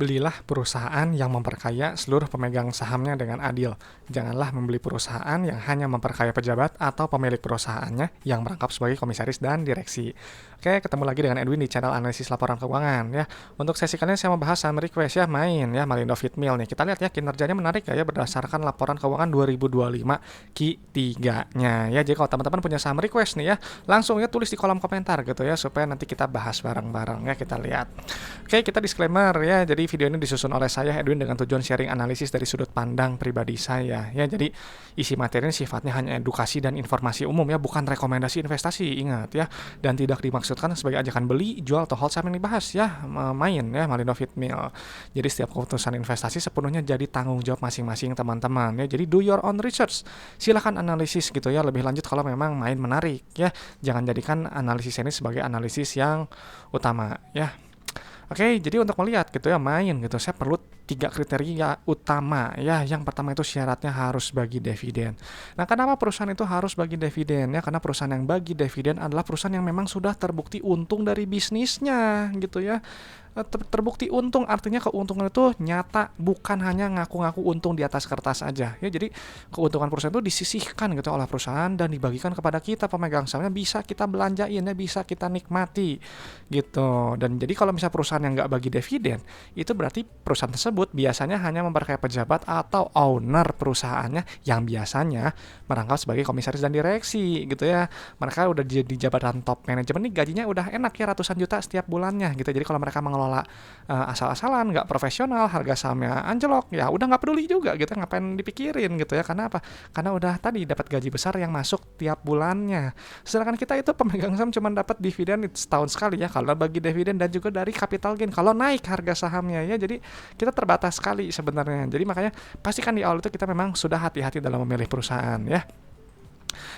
Belilah perusahaan yang memperkaya seluruh pemegang sahamnya dengan adil. Janganlah membeli perusahaan yang hanya memperkaya pejabat atau pemilik perusahaannya yang merangkap sebagai komisaris dan direksi. Oke, ketemu lagi dengan Edwin di channel analisis laporan keuangan ya. Untuk sesi kali ini saya mau bahas saham request ya, main ya Malindo Feedmill nih. Kita lihat ya kinerjanya menarik ya berdasarkan laporan keuangan 2025 Q3-nya ya. Jadi kalau teman-teman punya saham request nih ya, langsung ya tulis di kolom komentar gitu ya supaya nanti kita bahas bareng-bareng ya, kita lihat. Oke, kita disclaimer ya. Jadi video ini disusun oleh saya Edwin dengan tujuan sharing analisis dari sudut pandang pribadi saya ya. Jadi isi materi ini sifatnya hanya edukasi dan informasi umum ya, bukan rekomendasi investasi, ingat ya. Dan tidak dimaksudkan sebagai ajakan beli, jual atau hold saham yang dibahas ya. Main ya Malindo Feedmill. Jadi setiap keputusan investasi sepenuhnya jadi tanggung jawab masing-masing teman-teman ya. Jadi do your own research. Silakan analisis gitu ya lebih lanjut kalau memang main menarik ya. Jangan jadikan analisis ini sebagai analisis yang utama ya. Oke, jadi untuk melihat gitu ya main gitu, saya perlu 3 kriteria utama ya. Yang pertama itu syaratnya harus bagi dividen. Nah, kenapa perusahaan itu harus bagi dividen ya? Karena perusahaan yang bagi dividen adalah perusahaan yang memang sudah terbukti untung dari bisnisnya gitu ya. Terbukti untung artinya keuntungan itu nyata, bukan hanya ngaku-ngaku untung di atas kertas aja ya. Jadi keuntungan perusahaan itu disisihkan gitu oleh perusahaan dan dibagikan kepada kita pemegang sahamnya, bisa kita belanjain ya, bisa kita nikmati gitu. Dan jadi kalau misalnya perusahaan yang nggak bagi dividen, itu berarti perusahaan tersebut biasanya hanya memperkaya pejabat atau owner perusahaannya yang biasanya merangkap sebagai komisaris dan direksi gitu ya. Mereka udah di jabatan top manajemen nih, gajinya udah enak ya, ratusan juta setiap bulannya gitu. Jadi kalau mereka mengelola asal-asalan, nggak profesional, harga sahamnya anjlok, ya udah nggak peduli juga gitu, ngapain dipikirin gitu ya. Karena apa? Karena udah tadi dapat gaji besar yang masuk tiap bulannya. Sedangkan kita itu pemegang saham cuma dapat dividen setahun sekali ya, kalau bagi dividen dan juga dari capital gain kalau naik harga sahamnya ya. Jadi kita terbatas sekali sebenarnya. Jadi makanya pastikan di awal itu kita memang sudah hati-hati dalam memilih perusahaan ya.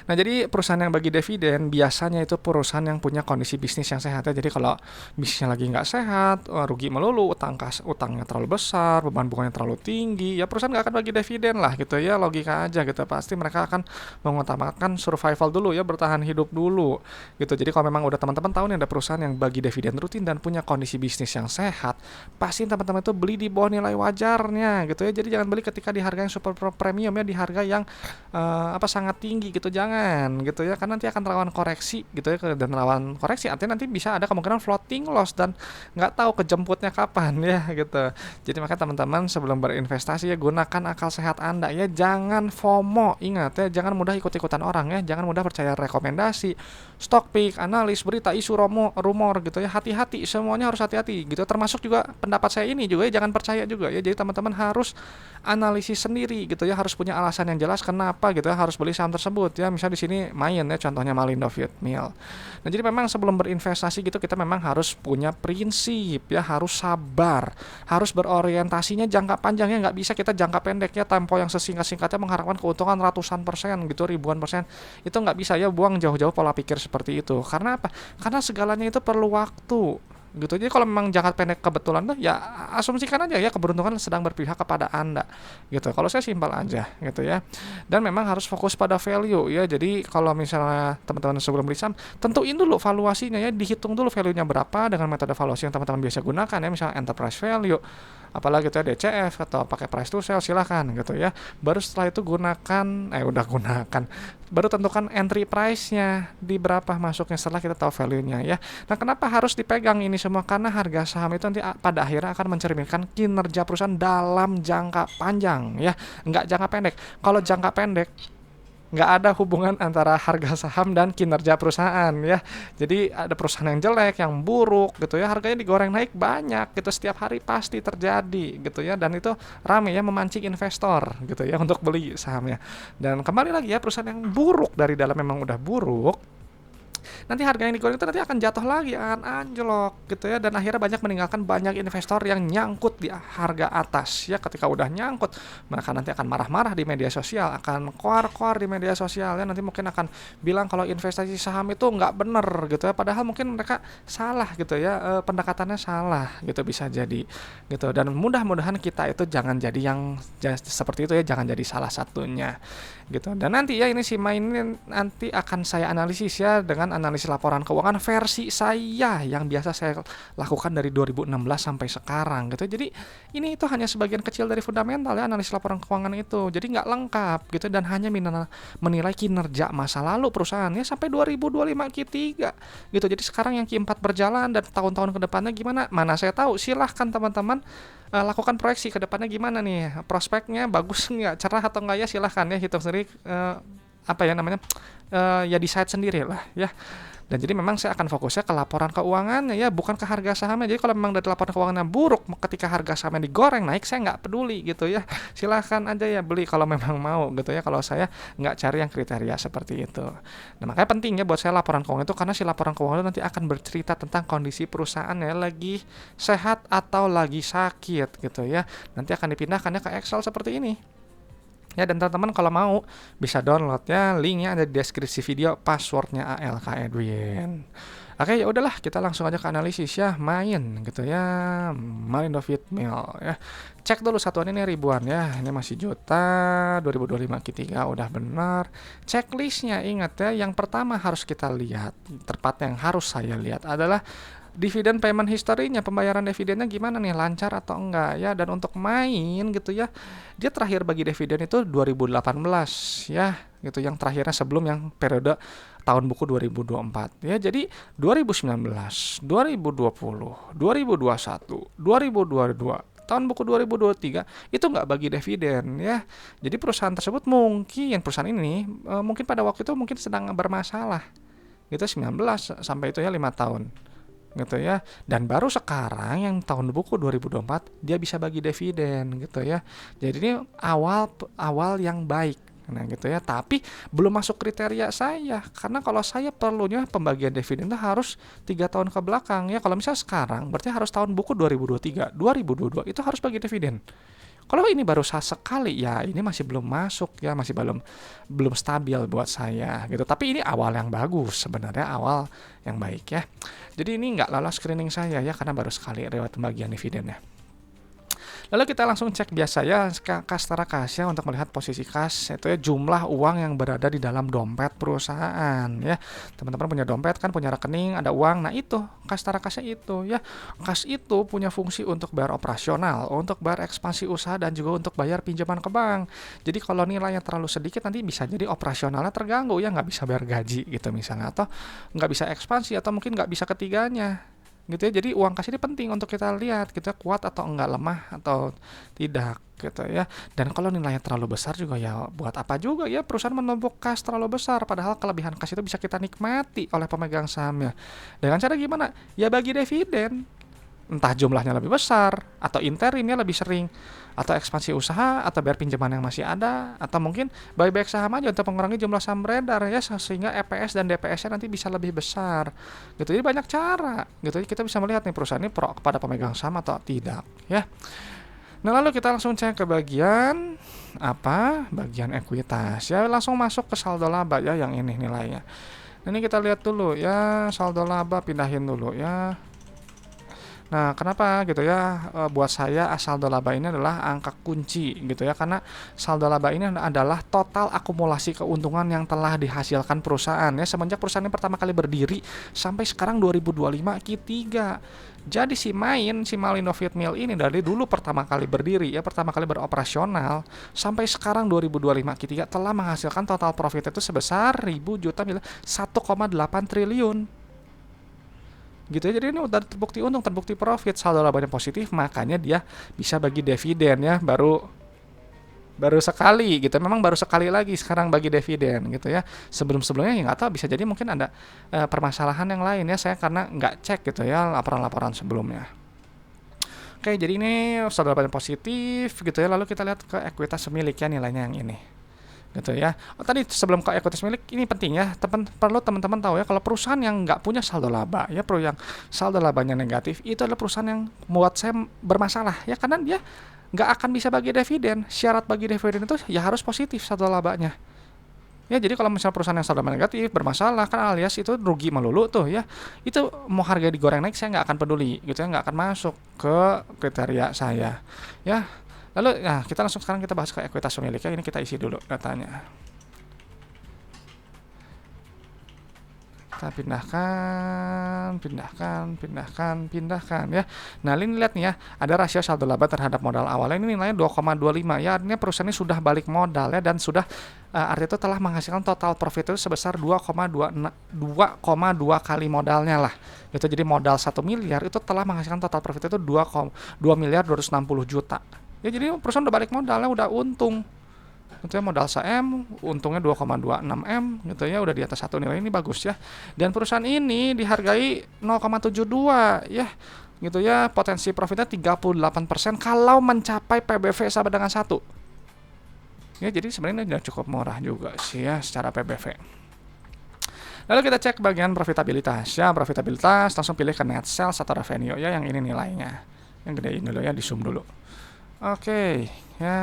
Nah, jadi perusahaan yang bagi dividen biasanya itu perusahaan yang punya kondisi bisnis yang sehat ya. Jadi kalau bisnisnya lagi nggak sehat, rugi melulu, utangnya terlalu besar, beban bunganya terlalu tinggi, ya perusahaan nggak akan bagi dividen lah gitu ya, logika aja gitu. Pasti mereka akan mengutamakan survival dulu ya, bertahan hidup dulu gitu. Jadi kalau memang udah teman-teman tahu nih ada perusahaan yang bagi dividen rutin dan punya kondisi bisnis yang sehat, pasti teman-teman itu beli di bawah nilai wajarnya gitu ya. Jadi jangan beli ketika di harga yang super premium ya, di harga yang sangat tinggi gitu, jangan gitu ya, karena nanti akan rawan koreksi gitu ya. Dan rawan koreksi artinya nanti bisa ada kemungkinan floating loss dan nggak tahu kejemputnya kapan ya gitu. Jadi makanya teman-teman sebelum berinvestasi ya, gunakan akal sehat Anda ya, jangan FOMO, ingat ya, jangan mudah ikut-ikutan orang ya, jangan mudah percaya rekomendasi, stock pick, analis, berita, isu, rumor gitu ya. Hati-hati, semuanya harus hati-hati gitu, termasuk juga pendapat saya ini juga ya, jangan percaya juga ya. Jadi teman-teman harus analisis sendiri gitu ya, harus punya alasan yang jelas kenapa gitu ya harus beli saham tersebut ya. Misal di sini main ya, contohnya Malindo Feedmill. Nah, jadi memang sebelum berinvestasi gitu kita memang harus punya prinsip ya, harus sabar, harus berorientasinya jangka panjang ya, nggak bisa kita jangka pendeknya tempo yang sesingkat-singkatnya mengharapkan keuntungan ratusan persen gitu, ribuan persen. Itu nggak bisa ya, buang jauh-jauh pola pikir seperti itu. Karena apa? Karena segalanya itu perlu waktu gitu. Jadi kalau memang jangka pendek kebetulan tuh ya asumsikan aja ya, keberuntungan sedang berpihak kepada Anda gitu. Kalau saya simpel aja gitu ya. Dan memang harus fokus pada value ya. Jadi kalau misalnya teman-teman sebelum beli saham, tentuin dulu valuasinya ya, dihitung dulu value-nya berapa dengan metode valuasi yang teman-teman biasa gunakan ya, misalnya enterprise value, apalagi gitu ya, DCF atau pakai price to sell, silahkan gitu ya. Baru setelah itu baru tentukan entry price-nya di berapa masuknya setelah kita tahu value-nya ya. Nah, kenapa harus dipegang ini semua? Karena harga saham itu nanti pada akhirnya akan mencerminkan kinerja perusahaan dalam jangka panjang ya, nggak jangka pendek. Kalau jangka pendek nggak ada hubungan antara harga saham dan kinerja perusahaan ya. Jadi ada perusahaan yang jelek, yang buruk gitu ya, harganya digoreng naik banyak gitu, setiap hari pasti terjadi gitu ya. Dan itu rame ya, memancing investor gitu ya untuk beli sahamnya. Dan kembali lagi ya, perusahaan yang buruk dari dalam memang udah buruk, nanti harga yang digoreng itu nanti akan jatuh lagi, akan anjlok gitu ya. Dan akhirnya meninggalkan banyak investor yang nyangkut di harga atas ya. Ketika udah nyangkut, mereka nanti akan marah-marah di media sosial, akan koar-koar di media sosial ya. Nanti mungkin akan bilang kalau investasi saham itu nggak bener gitu ya, padahal mungkin mereka salah gitu ya, pendekatannya salah gitu, bisa jadi gitu. Dan mudah-mudahan kita itu jangan jadi yang seperti itu ya, jangan jadi salah satunya gitu. Dan nanti ya, ini si main ini nanti akan saya analisis ya dengan dengan analisis laporan keuangan versi saya yang biasa saya lakukan dari 2016 sampai sekarang gitu. Jadi ini itu hanya sebagian kecil dari fundamental ya analisis laporan keuangan itu. Jadi nggak lengkap gitu dan hanya menilai kinerja masa lalu perusahaannya sampai 2025 Q3 gitu. Jadi sekarang yang Q4 berjalan dan tahun-tahun ke depannya gimana? Mana saya tahu. Silahkan teman-teman lakukan proyeksi ke depannya gimana nih, prospeknya bagus nggak, cerah atau enggak ya, silahkan ya hitung sendiri, apa ya namanya, ya decide sendiri lah ya. Dan jadi memang saya akan fokusnya ke laporan keuangannya ya, bukan ke harga sahamnya. Jadi kalau memang dari laporan keuangannya buruk, ketika harga sahamnya digoreng naik, saya nggak peduli gitu ya. Silahkan aja ya beli kalau memang mau gitu ya. Kalau saya nggak cari yang kriteria seperti itu. Nah makanya pentingnya buat saya laporan keuangan itu, karena si laporan keuangan itu nanti akan bercerita tentang kondisi perusahaannya lagi sehat atau lagi sakit gitu ya. Nanti akan dipindahkannya ke Excel seperti ini. Ya, dan teman-teman kalau mau bisa download ya, linknya ada di deskripsi video, passwordnya ALK Edwin. Oke, ya udahlah, kita langsung aja ke analisis ya, main gitu ya, main David Mill ya. Cek dulu satuan ini ribuan ya, ini masih juta, 2025 Q3 udah benar. Checklistnya ingat ya, yang pertama harus kita lihat, tepat yang harus saya lihat adalah dividen payment history-nya, pembayaran dividennya gimana nih, lancar atau enggak ya. Dan untuk main gitu ya, dia terakhir bagi dividen itu 2018 ya gitu, yang terakhirnya sebelum yang periode tahun buku 2024 ya. Jadi 2019, 2020, 2021, 2022, tahun buku 2023 itu nggak bagi dividen ya. Jadi perusahaan tersebut mungkin, perusahaan ini mungkin pada waktu itu mungkin sedang bermasalah gitu, 19 sampai itu ya 5 tahun gitu ya. Dan baru sekarang yang tahun buku 2024 dia bisa bagi dividen gitu ya. Jadi ini awal yang baik. Nah gitu ya, tapi belum masuk kriteria saya, karena kalau saya perlunya pembagian dividen itu harus 3 tahun ke belakang ya. Kalau misalnya sekarang berarti harus tahun buku 2023, 2022 itu harus bagi dividen. Kalau ini baru sekali ya, ini masih belum masuk ya, masih belum stabil buat saya gitu. Tapi ini awal yang bagus sebenarnya, awal yang baik ya. Jadi ini nggak lolos screening saya ya, karena baru sekali lewat pembagian dividennya. Lalu kita langsung cek biasa ya, kas tara kas ya, untuk melihat posisi kas itu ya, jumlah uang yang berada di dalam dompet perusahaan ya. Teman-teman punya dompet kan, punya rekening, ada uang. Nah itu kas tara kasnya itu ya. Kas itu punya fungsi untuk bayar operasional, untuk bayar ekspansi usaha, dan juga untuk bayar pinjaman ke bank. Jadi kalau nilainya terlalu sedikit nanti bisa jadi operasionalnya terganggu ya, nggak bisa bayar gaji gitu misalnya, atau nggak bisa ekspansi, atau mungkin nggak bisa ketiganya gitu ya. Jadi uang kas ini penting untuk kita lihat kita kuat atau enggak, lemah atau tidak gitu ya. Dan kalau nilainya terlalu besar juga ya, buat apa juga ya perusahaan menumpuk kas terlalu besar, padahal kelebihan kas itu bisa kita nikmati oleh pemegang sahamnya. Dengan cara gimana? Ya bagi dividen. Entah jumlahnya lebih besar, atau interimnya lebih sering, atau ekspansi usaha, atau bayar pinjaman yang masih ada, atau mungkin buyback saham aja untuk mengurangi jumlah saham beredar ya, sehingga EPS dan DPS-nya nanti bisa lebih besar gitu. Jadi banyak cara gitu, kita bisa melihat nih perusahaan ini pro kepada pemegang saham atau tidak ya. Nah lalu kita langsung cek ke bagian apa, bagian ekuitas ya, langsung masuk ke saldo laba ya, yang ini nilainya. Ini kita lihat dulu ya, saldo laba pindahin dulu ya. Nah, kenapa gitu ya? Buat saya saldo laba ini adalah angka kunci gitu ya, karena saldo laba ini adalah total akumulasi keuntungan yang telah dihasilkan perusahaan ya, semenjak perusahaan ini pertama kali berdiri sampai sekarang 2025 Q3. Jadi si Malindo Feed Mill ini dari dulu pertama kali berdiri ya, pertama kali beroperasional sampai sekarang 2025 Q3 telah menghasilkan total profit itu sebesar 1,8 triliun. Gitu ya. Jadi ini udah terbukti untung, terbukti profit, saldo labanya positif, makanya dia bisa bagi dividen ya, baru sekali gitu. Memang baru sekali lagi sekarang bagi dividen gitu ya. Sebelumnya ya nggak tahu, bisa jadi mungkin ada permasalahan yang lain ya, saya karena nggak cek gitu ya laporan-laporan sebelumnya. Oke, jadi ini saldo labanya positif gitu ya. Lalu kita lihat ke ekuitas pemilik ya, nilainya yang ini gitu ya. Tadi sebelum ke ekuitas milik, ini penting ya, perlu teman-teman tahu ya, kalau perusahaan yang nggak punya saldo laba ya, yang saldo labanya negatif, itu adalah perusahaan yang membuat saya bermasalah ya, karena dia nggak akan bisa bagi dividen. Syarat bagi dividen itu ya harus positif saldo labanya ya. Jadi kalau misalnya perusahaan yang saldo negatif bermasalah, kan alias itu rugi melulu tuh ya, itu mau harga digoreng naik saya nggak akan peduli gitu ya, nggak akan masuk ke kriteria saya ya. Lalu nah kita langsung sekarang kita bahas ke ekuitas pemiliknya. Ini kita isi dulu datanya. Kita pindahkan ya. Nah, ini lihat nih ya, ada rasio saldo laba terhadap modal awalnya ini nilainya 2,25 ya. Artinya perusahaan ini sudah balik modal ya, dan sudah artinya itu telah menghasilkan total profit itu sebesar 2,2 kali modalnya lah. Itu jadi modal 1 miliar itu telah menghasilkan total profit itu 2 miliar 260 juta. Ya jadi perusahaan udah balik modalnya, udah untung. Gitu ya, modal 1M, untungnya 2,26M gitu ya, udah di atas 1 nilai, ini bagus ya. Dan perusahaan ini dihargai 0,72 ya. Gitu ya, potensi profitnya 38% kalau mencapai PBV sama dengan 1. Ya, jadi sebenarnya udah cukup murah juga sih ya secara PBV. Lalu kita cek bagian profitabilitas. Ya, profitabilitas langsung pilih ke net sales atau revenue ya, yang ini nilainya. Yang gedein dulu ya, di zoom dulu. Oke, ya,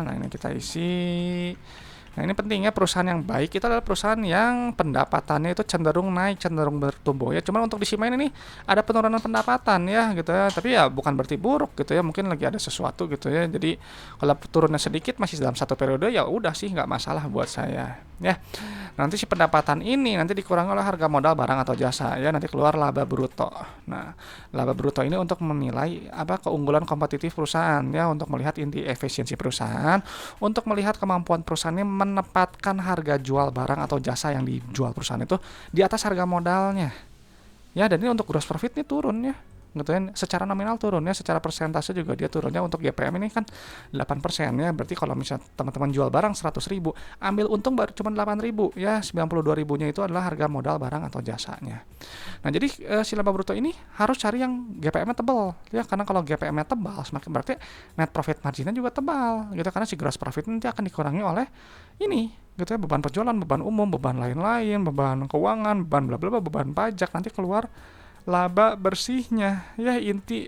nah ini kita isi. Nah, ini pentingnya perusahaan yang baik itu adalah perusahaan yang pendapatannya itu cenderung naik, cenderung bertumbuh ya. Cuman untuk di Simain ini ada penurunan pendapatan ya gitu ya. Tapi ya bukan berarti buruk gitu ya. Mungkin lagi ada sesuatu gitu ya. Jadi kalau turunnya sedikit masih dalam satu periode ya udah sih, nggak masalah buat saya ya. Nanti si pendapatan ini nanti dikurangi oleh harga modal barang atau jasa ya. Nanti keluar laba bruto. Nah, laba bruto ini untuk menilai apa keunggulan kompetitif perusahaan ya, untuk melihat inti efisiensi perusahaan, untuk melihat kemampuan perusahaan ini menempatkan harga jual barang atau jasa yang dijual perusahaan itu di atas harga modalnya. Ya, dan ini untuk gross profit ini turun ya. Gitu ya, secara nominal turun ya, secara persentase juga dia turunnya. Untuk GPM ini kan 8% ya. Berarti kalau misalnya teman-teman jual barang 100.000, ambil untung baru cuma 8.000 ya, 92.000-nya itu adalah harga modal barang atau jasanya. Nah, jadi si laba bruto ini harus cari yang GPM-nya tebal ya, karena kalau GPM-nya tebal semakin berarti net profit margin-nya juga tebal gitu, karena si gross profit nanti akan dikurangi oleh ini gitu ya, beban penjualan, beban umum, beban lain-lain, beban keuangan, beban bla bla bla, beban pajak, nanti keluar laba bersihnya ya. Inti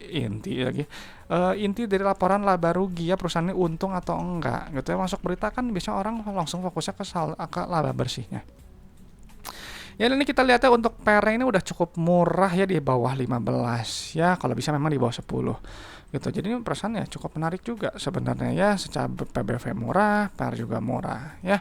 dari laporan laba rugi ya, perusahaan ini untung atau enggak gitu ya. Masuk berita kan biasanya orang langsung fokusnya ke laba bersihnya. Ya, ini kita lihatnya untuk PR ini udah cukup murah ya, di bawah 15 ya, kalau bisa memang di bawah 10 gitu. Jadi ini perusahaan ya cukup menarik juga sebenarnya ya, secara PBV murah, PR juga murah ya.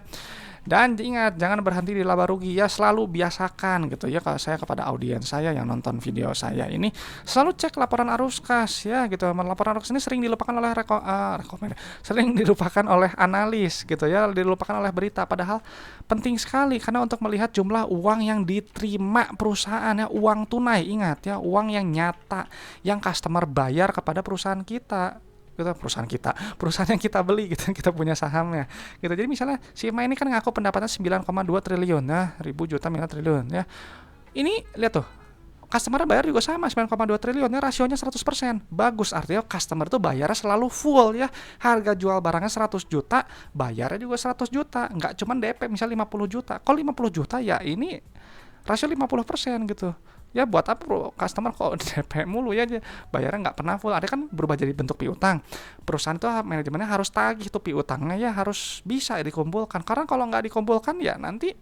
Dan ingat, jangan berhenti di laba rugi ya, selalu biasakan gitu ya. Kalau saya kepada audiens saya yang nonton video saya ini, selalu cek laporan arus kas ya gitu. Laporan arus ini sering dilupakan oleh sering dilupakan oleh analis gitu ya, dilupakan oleh berita, padahal penting sekali karena untuk melihat jumlah uang yang diterima perusahaan ya, uang tunai, ingat ya, uang yang nyata yang customer bayar kepada perusahaan kita gitu, perusahaan yang kita beli gitu, kita punya sahamnya gitu. Jadi misalnya si Ima ini kan ngaku pendapatan 9,2 triliun nah, ribu juta miliar triliun ya. Ini lihat tuh, customer bayar juga sama 9,2 triliun ya, rasionya 100%. Bagus, artinya customer itu bayarnya selalu full ya. Harga jual barangnya 100 juta, bayarnya juga 100 juta. Nggak cuma DP misalnya 50 juta. Kalau 50 juta ya ini rasio 50% gitu. Ya buat apa bro, customer kok DP mulu ya, bayarnya nggak pernah full. Ada kan berubah jadi bentuk piutang. Perusahaan itu manajemennya harus tagih tuh piutangnya ya, harus bisa dikumpulkan. Karena kalau nggak dikumpulkan ya nanti,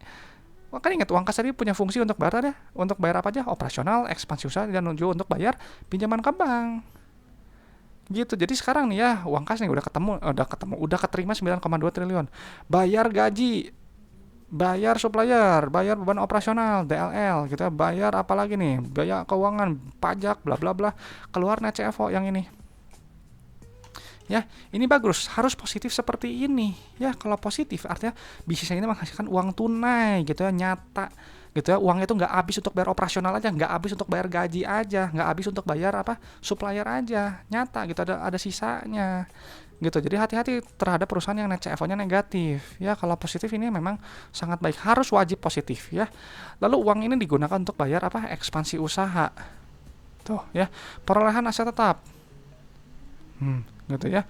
kan ingat uang kas tadi punya fungsi untuk bayar ya. Untuk bayar apa aja? Operasional, ekspansi usaha, dan juga untuk bayar pinjaman ke bank. Gitu. Jadi sekarang nih ya, uang kas nih udah keterima 9,2 triliun. Bayar gaji, bayar supplier, bayar beban operasional, DLL gitu ya, bayar apa lagi nih, biaya keuangan, pajak, bla bla bla, keluar net CFO yang ini. Ya, ini bagus, harus positif seperti ini. Ya, kalau positif artinya bisnisnya ini menghasilkan uang tunai gitu ya, nyata gitu ya. Uangnya itu nggak habis untuk bayar operasional aja, nggak habis untuk bayar gaji aja, nggak habis untuk bayar supplier aja, nyata gitu, ada sisanya gitu. Jadi hati-hati terhadap perusahaan yang net CFO-nya negatif ya. Kalau positif ini memang sangat baik, harus wajib positif ya. Lalu uang ini digunakan untuk bayar ekspansi usaha tuh ya, perolehan aset tetap gitu ya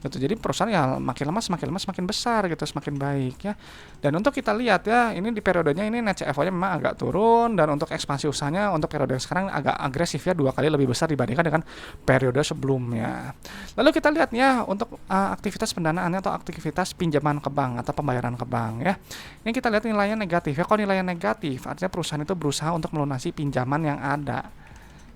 gitu. Jadi perusahaan ya makin lama semakin besar gitu, semakin baik ya. Dan untuk kita lihat ya, ini di periodenya ini net CFO-nya memang agak turun, dan untuk ekspansi usahanya untuk periode sekarang agak agresif ya, 2 kali lebih besar dibandingkan dengan periode sebelumnya. Lalu kita lihat ya untuk aktivitas pendanaannya atau aktivitas pinjaman ke bank atau pembayaran ke bank ya. Ini kita lihat nilainya negatif ya. Kalau nilainya negatif artinya perusahaan itu berusaha untuk melunasi pinjaman yang ada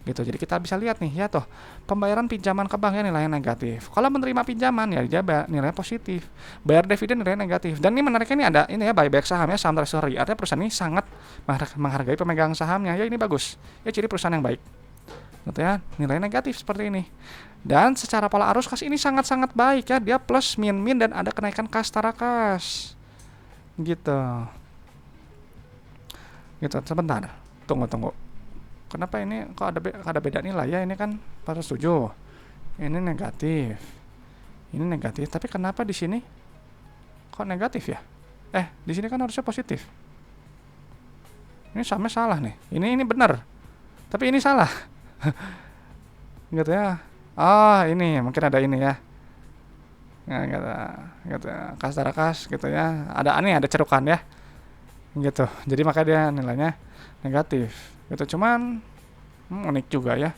gitu. Jadi kita bisa lihat nih ya tuh, pembayaran pinjaman ke bank ya nilainya negatif. Kalau menerima pinjaman ya dia nilainya positif. Bayar dividen nilainya negatif. Dan ini menariknya ini ada ini ya buyback saham ya, saham treasury. Artinya perusahaan ini sangat menghargai pemegang sahamnya. Ya ini bagus. Ya ciri perusahaan yang baik. Gitu ya, nilai negatif seperti ini. Dan secara pola arus kas ini sangat-sangat baik ya, dia plus min dan ada kenaikan kas tara kas. Gitu. Gitu, sebentar. Tunggu. Kenapa ini kok ada beda nilai ya? Ini kan 407. Ini negatif. Ini negatif, tapi kenapa di sini kok negatif ya? Di sini kan harusnya positif. Ini sama salah nih. Ini benar. Tapi ini salah. Gitu ya. Ini mungkin ada ini ya. Nah, gitu ya. Kas tara kas gitu ya. Ada cerukan ya. Gitu. Jadi makanya dia nilainya negatif. Gitu. Cuman unik juga ya.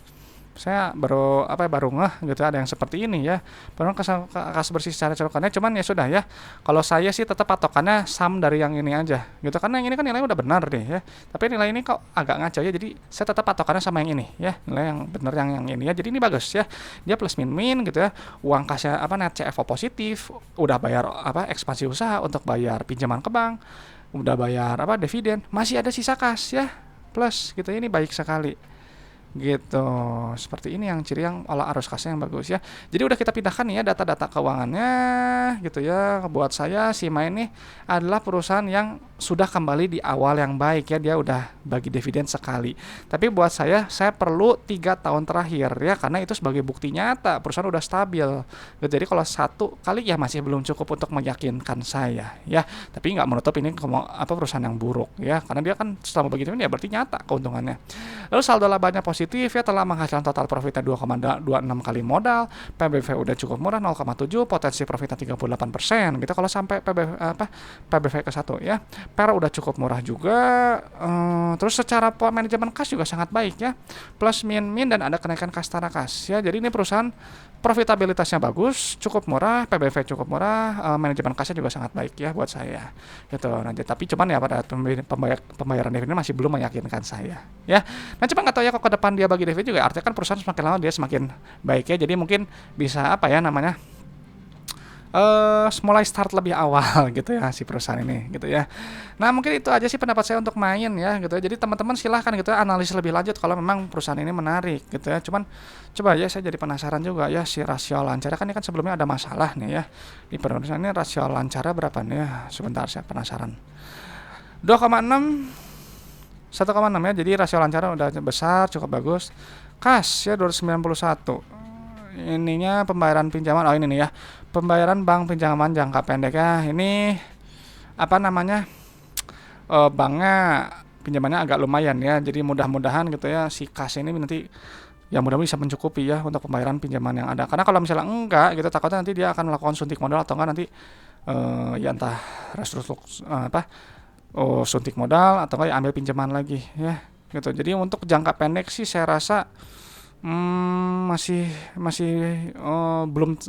Saya baru ngeh gitu ada yang seperti ini ya. Baru kas bersih secara cerukannya, cuman ya sudah ya. Kalau saya sih tetap patokannya sum dari yang ini aja gitu, karena yang ini kan nilainya udah benar deh ya. Tapi nilai ini kok agak ngaco ya, jadi saya tetap patokannya sama yang ini ya. Nilai yang benar yang ini ya. Jadi ini bagus ya. Dia plus min gitu ya. Uang kasnya net CFO positif, udah bayar ekspansi usaha untuk bayar pinjaman ke bank, udah bayar dividen, masih ada sisa kas ya. Plus gitu, ini baik sekali. Gitu, seperti ini yang ciri yang olah arus kasnya yang bagus ya. Jadi udah kita pindahkan nih ya data-data keuangannya gitu ya. Buat saya Sima ini adalah perusahaan yang sudah kembali di awal yang baik ya. Dia udah bagi dividen sekali. Tapi buat saya perlu 3 tahun terakhir ya, karena itu sebagai bukti nyata perusahaan udah stabil gitu. Jadi kalau 1 kali ya masih belum cukup untuk meyakinkan saya ya. Tapi nggak menutup ini perusahaan yang buruk ya, karena dia kan selama bagi dividen ya berarti nyata keuntungannya. Lalu saldo labanya positif ya, telah menghasilkan total profitnya 2,26 kali modal, PBV udah cukup murah 0,7, potensi profitnya 38% gitu kalau sampai PBV ke 1 ya. PER udah cukup murah juga, terus secara manajemen kas juga sangat baik ya, plus min dan ada kenaikan kas tara kas ya. Jadi ini perusahaan profitabilitasnya bagus, cukup murah, PBV cukup murah, manajemen kasnya juga sangat baik ya buat saya gitu. Nanti tapi cuman ya pada pembayaran dividen masih belum meyakinkan saya ya. Nah coba nggak tahu ya kok ke depan dia bagi dividen juga, artinya kan perusahaan semakin lama dia semakin baik ya. Jadi mungkin bisa mulai start lebih awal gitu ya si perusahaan ini gitu ya. Nah mungkin itu aja sih pendapat saya untuk main ya gitu ya. Jadi teman-teman silahkan gitu ya analisis lebih lanjut kalau memang perusahaan ini menarik gitu ya. Cuman coba ya saya jadi penasaran juga ya si rasio lancar kan ini kan sebelumnya ada masalah nih ya. Di perusahaan ini rasio lancarnya berapa nih ya? Sebentar saya penasaran. 2,6 1,6 ya. Jadi rasio lancarnya udah besar, cukup bagus. Kas ya 291. Ininya pembayaran pinjaman, ini nih ya, pembayaran bank pinjaman jangka pendek ya. Ini banknya pinjamannya agak lumayan ya. Jadi mudah-mudahan gitu ya si kas ini nanti ya mudah-mudahan bisa mencukupi ya untuk pembayaran pinjaman yang ada. Karena kalau misalnya enggak gitu, takutnya nanti dia akan melakukan suntik modal atau enggak nanti ya entah suntik modal atau enggak ya ambil pinjaman lagi ya gitu. Jadi untuk jangka pendek sih saya rasa masih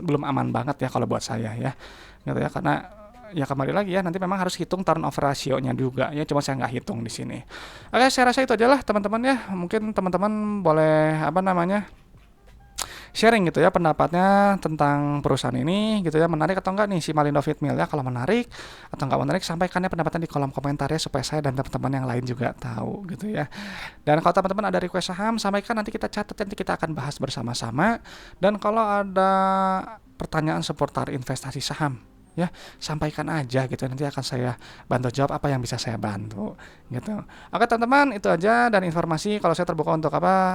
belum aman banget ya kalau buat saya ya gitu ya. Karena ya kembali lagi ya, nanti memang harus hitung turnover rasionya juga ya, cuma saya nggak hitung di sini. Oke, saya rasa itu aja lah teman-teman ya. Mungkin teman-teman boleh sharing gitu ya pendapatnya tentang perusahaan ini gitu ya, menarik atau enggak nih si Malindo Feed Mill ya. Kalau menarik atau enggak menarik, sampaikan ya pendapatnya di kolom komentar ya, supaya saya dan teman-teman yang lain juga tahu gitu ya. Dan kalau teman-teman ada request saham, sampaikan, nanti kita catat, nanti kita akan bahas bersama-sama. Dan kalau ada pertanyaan seputar investasi saham ya, sampaikan aja gitu, nanti akan saya bantu jawab apa yang bisa saya bantu gitu. Oke teman-teman, itu aja dan informasi. Kalau saya terbuka untuk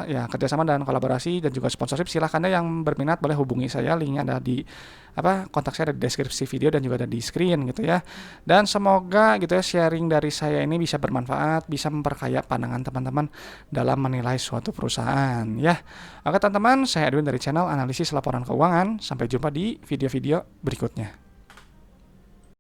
ya kerjasama dan kolaborasi dan juga sponsorship, silahkan deh yang berminat boleh hubungi saya, linknya ada di kontak saya ada di deskripsi video dan juga ada di screen gitu ya. Dan semoga gitu ya sharing dari saya ini bisa bermanfaat, bisa memperkaya pandangan teman-teman dalam menilai suatu perusahaan ya. Oke teman-teman, saya Edwin dari channel Analisis Laporan Keuangan. Sampai jumpa di video-video berikutnya.